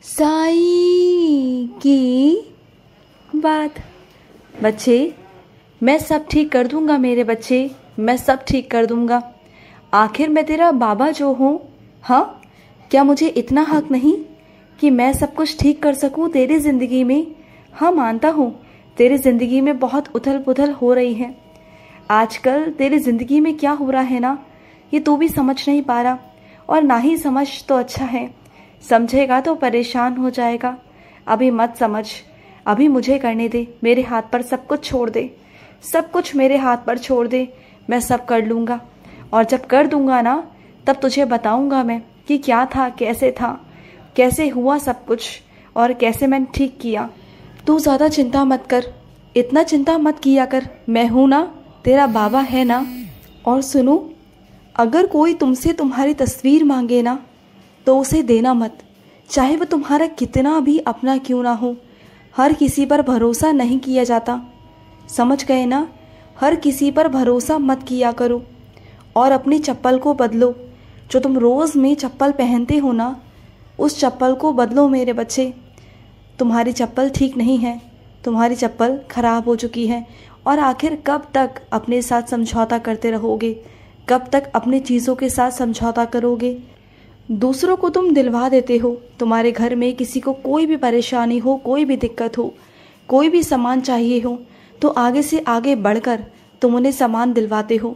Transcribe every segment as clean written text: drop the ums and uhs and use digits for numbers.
साई की बात। बच्चे, मैं सब ठीक कर दूंगा मेरे बच्चे, मैं सब ठीक कर दूंगा। आखिर मैं तेरा बाबा जो हूँ। हाँ, क्या मुझे इतना हक नहीं कि मैं सब कुछ ठीक कर सकूँ तेरी ज़िंदगी में? हाँ, मानता हूँ तेरी ज़िंदगी में बहुत उथल पुथल हो रही है। आजकल तेरी ज़िंदगी में क्या हो रहा है ना, ये तू भी समझ नहीं पा रहा, और ना ही समझ तो अच्छा है। समझेगा तो परेशान हो जाएगा। अभी मत समझ, अभी मुझे करने दे। मेरे हाथ पर सब कुछ छोड़ दे, सब कुछ मेरे हाथ पर छोड़ दे। मैं सब कर लूँगा, और जब कर दूँगा ना, तब तुझे बताऊँगा मैं कि क्या था, कैसे हुआ सब कुछ, और कैसे मैंने ठीक किया। तू ज़्यादा चिंता मत कर, इतना चिंता मत किया कर। मैं हूँ ना, तेरा बाबा है ना। और सुनो, अगर कोई तुमसे तुम्हारी तस्वीर मांगे ना, तो उसे देना मत, चाहे वो तुम्हारा कितना भी अपना क्यों ना हो। हर किसी पर भरोसा नहीं किया जाता, समझ गए ना? हर किसी पर भरोसा मत किया करो। और अपनी चप्पल को बदलो। जो तुम रोज़ में चप्पल पहनते हो ना, उस चप्पल को बदलो मेरे बच्चे। तुम्हारी चप्पल ठीक नहीं है, तुम्हारी चप्पल खराब हो चुकी है। और आखिर कब तक अपने साथ समझौता करते रहोगे? कब तक अपनी चीज़ों के साथ समझौता करोगे? दूसरों को तुम दिलवा देते हो। तुम्हारे घर में किसी को कोई भी परेशानी हो, कोई भी दिक्कत हो, कोई भी सामान चाहिए हो, तो आगे से आगे बढ़कर तुम उन्हें सामान दिलवाते हो।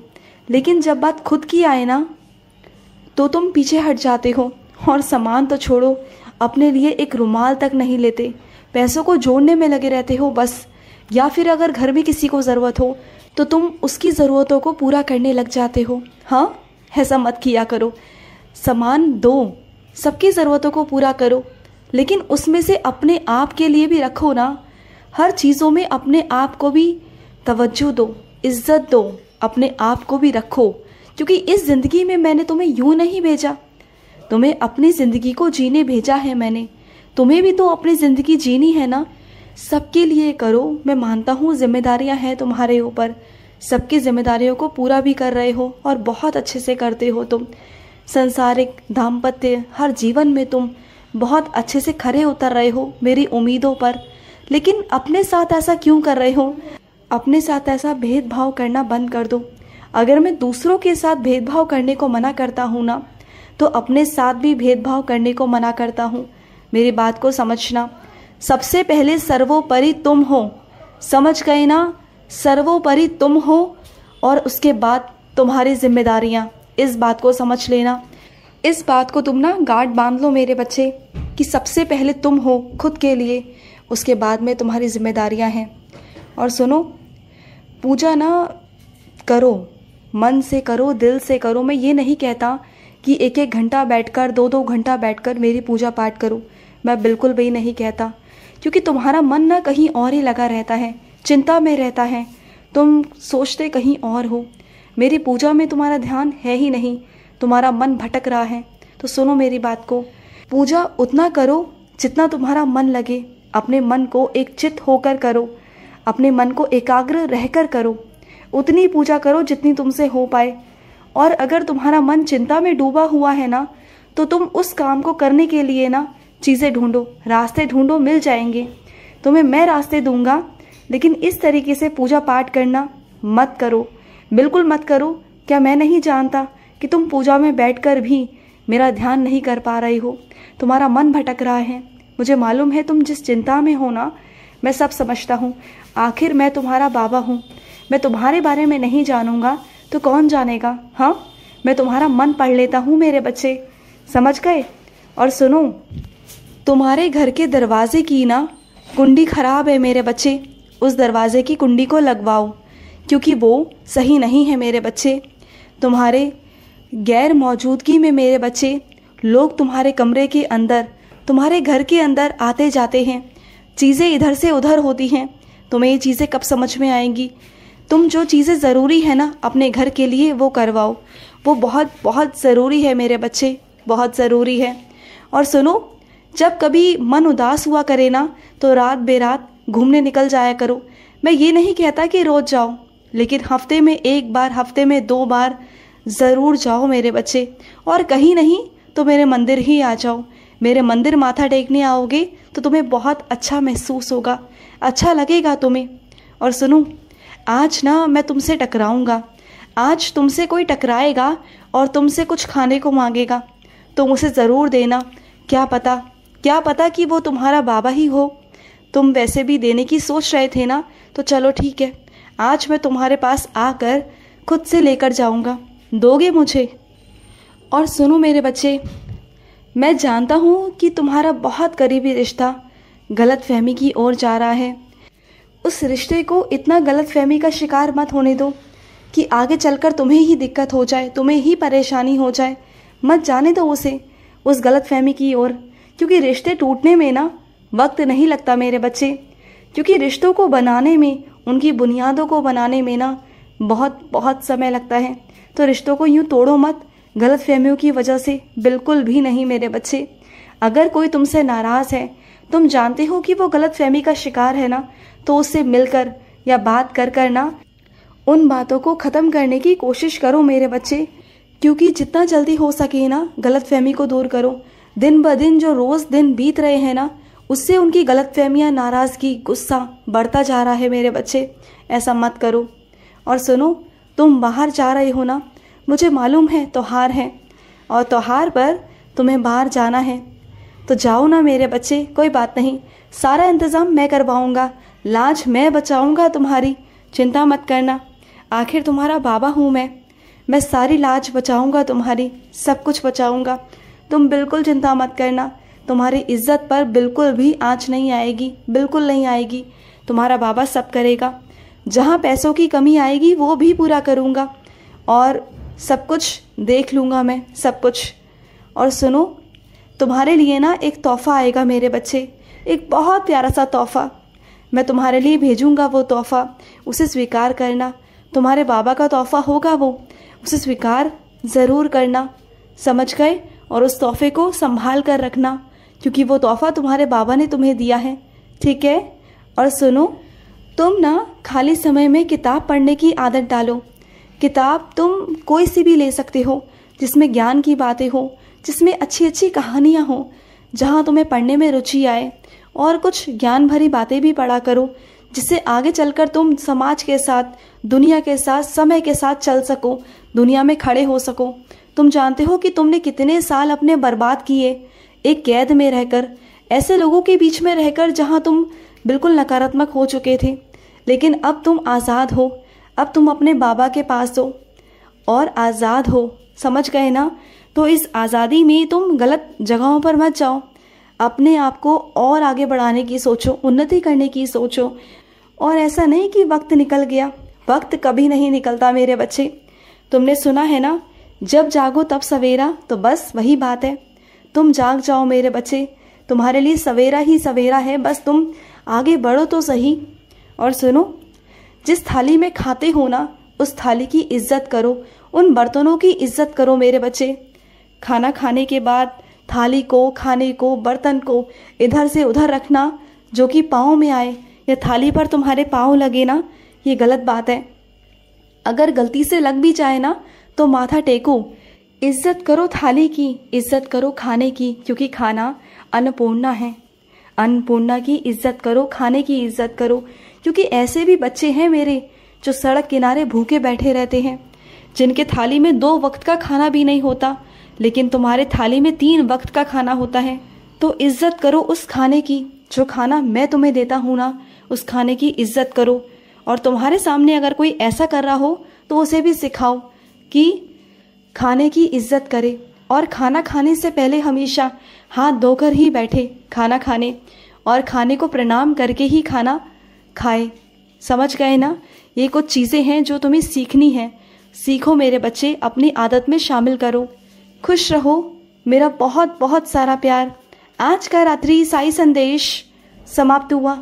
लेकिन जब बात खुद की आए ना, तो तुम पीछे हट जाते हो। और सामान तो छोड़ो, अपने लिए एक रुमाल तक नहीं लेते। पैसों को जोड़ने में लगे रहते हो बस। या फिर अगर घर में किसी को ज़रूरत हो, तो तुम उसकी ज़रूरतों को पूरा करने लग जाते हो। हाँ, ऐसा मत किया करो। सामान दो, सबकी ज़रूरतों को पूरा करो, लेकिन उसमें से अपने आप के लिए भी रखो ना। हर चीज़ों में अपने आप को भी तवज्जो दो, इज़्ज़त दो, अपने आप को भी रखो। क्योंकि इस ज़िंदगी में मैंने तुम्हें यूँ नहीं भेजा, तुम्हें अपनी ज़िंदगी को जीने भेजा है मैंने। तुम्हें भी तो अपनी ज़िंदगी जीनी है ना। सबके लिए करो। मैं मानता हूँ जिम्मेदारियाँ हैं तुम्हारे ऊपर, सबकी जिम्मेदारियों को पूरा भी कर रहे हो, और बहुत अच्छे से करते हो तुम। संसारिक, दाम्पत्य, हर जीवन में तुम बहुत अच्छे से खरे उतर रहे हो मेरी उम्मीदों पर। लेकिन अपने साथ ऐसा क्यों कर रहे हो? अपने साथ ऐसा भेदभाव करना बंद कर दो। अगर मैं दूसरों के साथ भेदभाव करने को मना करता हूँ ना, तो अपने साथ भी भेदभाव करने को मना करता हूँ। मेरी बात को समझना। सबसे पहले सर्वोपरि तुम हो, समझ गए ना? सर्वोपरि तुम हो, और उसके बाद तुम्हारी जिम्मेदारियाँ। इस बात को समझ लेना। इस बात को तुम ना गांठ बांध लो मेरे बच्चे, कि सबसे पहले तुम हो खुद के लिए, उसके बाद में तुम्हारी जिम्मेदारियाँ हैं। और सुनो, पूजा ना करो, मन से करो, दिल से करो। मैं ये नहीं कहता कि एक एक घंटा बैठकर, दो दो घंटा बैठकर मेरी पूजा पाठ करो। मैं बिल्कुल भी नहीं कहता, क्योंकि तुम्हारा मन ना कहीं और ही लगा रहता है, चिंता में रहता है। तुम सोचते कहीं और हो। मेरी पूजा में तुम्हारा ध्यान है ही नहीं, तुम्हारा मन भटक रहा है। तो सुनो मेरी बात को, पूजा उतना करो जितना तुम्हारा मन लगे। अपने मन को एक चित्त होकर करो, अपने मन को एकाग्र रहकर करो। उतनी पूजा करो जितनी तुमसे हो पाए। और अगर तुम्हारा मन चिंता में डूबा हुआ है ना, तो तुम उस काम को करने के लिए ना चीज़ें ढूंढो, रास्ते ढूंढो, मिल जाएंगे। तुम्हें मैं रास्ते दूंगा, लेकिन इस तरीके से पूजा पाठ करना मत करो, बिल्कुल मत करो। क्या मैं नहीं जानता कि तुम पूजा में बैठकर भी मेरा ध्यान नहीं कर पा रहे हो? तुम्हारा मन भटक रहा है। मुझे मालूम है तुम जिस चिंता में हो ना, मैं सब समझता हूँ। आखिर मैं तुम्हारा बाबा हूँ। मैं तुम्हारे बारे में नहीं जानूंगा तो कौन जानेगा? हाँ, मैं तुम्हारा मन पढ़ लेता हूँ मेरे बच्चे, समझ गए? और सुनो, तुम्हारे घर के दरवाजे की ना कुंडी खराब है मेरे बच्चे। उस दरवाजे की कुंडी को लगवाओ, क्योंकि वो सही नहीं है मेरे बच्चे। तुम्हारे गैर मौजूदगी में मेरे बच्चे, लोग तुम्हारे कमरे के अंदर, तुम्हारे घर के अंदर आते जाते हैं। चीज़ें इधर से उधर होती हैं। तुम्हें ये चीज़ें कब समझ में आएंगी? तुम जो चीज़ें ज़रूरी है ना अपने घर के लिए, वो करवाओ। वो बहुत बहुत ज़रूरी है मेरे बच्चे, बहुत ज़रूरी है। और सुनो, जब कभी मन उदास हुआ करे ना, तो रात बेरात घूमने निकल जाया करो। मैं ये नहीं कहता कि रोज़ जाओ, लेकिन हफ्ते में एक बार, हफ्ते में 2 बार ज़रूर जाओ मेरे बच्चे। और कहीं नहीं तो मेरे मंदिर ही आ जाओ। मेरे मंदिर माथा टेकने आओगे तो तुम्हें बहुत अच्छा महसूस होगा, अच्छा लगेगा तुम्हें। और सुनो, आज ना मैं तुमसे टकराऊंगा। आज तुमसे कोई टकराएगा और तुमसे कुछ खाने को मांगेगा, तुम उसे ज़रूर देना। क्या पता कि वो तुम्हारा बाबा ही हो। तुम वैसे भी देने की सोच रहे थे ना, तो चलो ठीक है, आज मैं तुम्हारे पास आकर खुद से लेकर जाऊंगा। दोगे मुझे? और सुनो मेरे बच्चे, मैं जानता हूँ कि तुम्हारा बहुत करीबी रिश्ता गलतफहमी की ओर जा रहा है। उस रिश्ते को इतना गलतफहमी का शिकार मत होने दो कि आगे चलकर तुम्हें ही दिक्कत हो जाए, तुम्हें ही परेशानी हो जाए। मत जाने दो उसे उस गलतफहमी की ओर, क्योंकि रिश्ते टूटने में ना वक्त नहीं लगता मेरे बच्चे। क्योंकि रिश्तों को बनाने में, उनकी बुनियादों को बनाने में ना बहुत समय लगता है। तो रिश्तों को यूँ तोड़ो मत गलतफहमियों की वजह से, बिल्कुल भी नहीं मेरे बच्चे। अगर कोई तुमसे नाराज़ है, तुम जानते हो कि वो गलतफहमी का शिकार है ना, तो उससे मिलकर या बात कर ना उन बातों को ख़त्म करने की कोशिश करो मेरे बच्चे। क्योंकि जितना जल्दी हो सके ना गलतफहमी को दूर करो। दिन ब दिन जो रोज़ दिन बीत रहे हैं ना, उससे उनकी गलतफहमियाँ, नाराज़गी, गुस्सा बढ़ता जा रहा है मेरे बच्चे। ऐसा मत करो। और सुनो, तुम बाहर जा रहे हो ना, मुझे मालूम है त्योहार है और त्योहार पर तुम्हें बाहर जाना है, तो जाओ ना मेरे बच्चे, कोई बात नहीं, सारा इंतज़ाम मैं करवाऊँगा, लाज मैं बचाऊँगा तुम्हारी, चिंता मत करना। आखिर तुम्हारा बाबा हूँ मैं सारी लाज बचाऊँगा तुम्हारी, सब कुछ बचाऊँगा। तुम बिल्कुल चिंता मत करना, तुम्हारी इज्जत पर बिल्कुल भी आँच नहीं आएगी, बिल्कुल नहीं आएगी। तुम्हारा बाबा सब करेगा। जहाँ पैसों की कमी आएगी वो भी पूरा करूँगा और सब कुछ देख लूँगा मैं, सब कुछ। और सुनो, तुम्हारे लिए ना एक तोहफ़ा आएगा मेरे बच्चे, एक बहुत प्यारा सा तोहफ़ा मैं तुम्हारे लिए भेजूँगा। वो तोहफ़ा उसे स्वीकार करना। तुम्हारे बाबा का तोहफ़ा होगा वो, उसे स्वीकार ज़रूर करना, समझ गए? और उस तोहफ़े को संभाल कर रखना, क्योंकि वो तोहफ़ा तुम्हारे बाबा ने तुम्हें दिया है, ठीक है? और सुनो, तुम ना खाली समय में किताब पढ़ने की आदत डालो। किताब तुम कोई सी भी ले सकते हो, जिसमें ज्ञान की बातें हो, जिसमें अच्छी अच्छी कहानियाँ हो, जहाँ तुम्हें पढ़ने में रुचि आए। और कुछ ज्ञान भरी बातें भी पढ़ा करो, जिससे आगे चलकर तुम समाज के साथ, दुनिया के साथ, समय के साथ चल सको, दुनिया में खड़े हो सको। तुम जानते हो कि तुमने कितने साल अपने बर्बाद किए एक कैद में रहकर, ऐसे लोगों के बीच में रहकर जहाँ तुम बिल्कुल नकारात्मक हो चुके थे। लेकिन अब तुम आज़ाद हो, अब तुम अपने बाबा के पास हो और आज़ाद हो, समझ गए ना? तो इस आज़ादी में तुम गलत जगहों पर मत जाओ, अपने आप को और आगे बढ़ाने की सोचो, उन्नति करने की सोचो। और ऐसा नहीं कि वक्त निकल गया, वक्त कभी नहीं निकलता मेरे बच्चे। तुमने सुना है ना, जब जागो तब सवेरा, तो बस वही बात है। तुम जाग जाओ मेरे बच्चे, तुम्हारे लिए सवेरा ही सवेरा है, बस तुम आगे बढ़ो तो सही। और सुनो, जिस थाली में खाते हो ना, उस थाली की इज्जत करो, उन बर्तनों की इज्जत करो मेरे बच्चे। खाना खाने के बाद थाली को, खाने को, बर्तन को इधर से उधर रखना जो कि पाँव में आए, या थाली पर तुम्हारे पाँव लगे ना, ये गलत बात है। अगर गलती से लग भी जाए ना, तो माथा टेको। इज्जत करो थाली की, इज्जत करो खाने की, क्योंकि खाना अन्नपूर्णा है। अन्नपूर्णा की इज्जत करो, खाने की इज्जत करो। क्योंकि ऐसे भी बच्चे हैं मेरे जो सड़क किनारे भूखे बैठे रहते हैं, जिनके थाली में 2 वक्त का खाना भी नहीं होता, लेकिन तुम्हारे थाली में 3 वक्त का खाना होता है। तो इज्जत करो उस खाने की, जो खाना मैं तुम्हें देता हूँ ना, उस खाने की इज्जत करो। और तुम्हारे सामने अगर कोई ऐसा कर रहा हो तो उसे भी सिखाओ कि खाने की इज्जत करे। और खाना खाने से पहले हमेशा हाथ धोकर ही बैठे खाना खाने, और खाने को प्रणाम करके ही खाना खाए। समझ गए ना? ये कुछ चीज़ें हैं जो तुम्हें सीखनी है। सीखो मेरे बच्चे, अपनी आदत में शामिल करो। खुश रहो। मेरा बहुत बहुत सारा प्यार। आज का रात्रि साई संदेश समाप्त हुआ।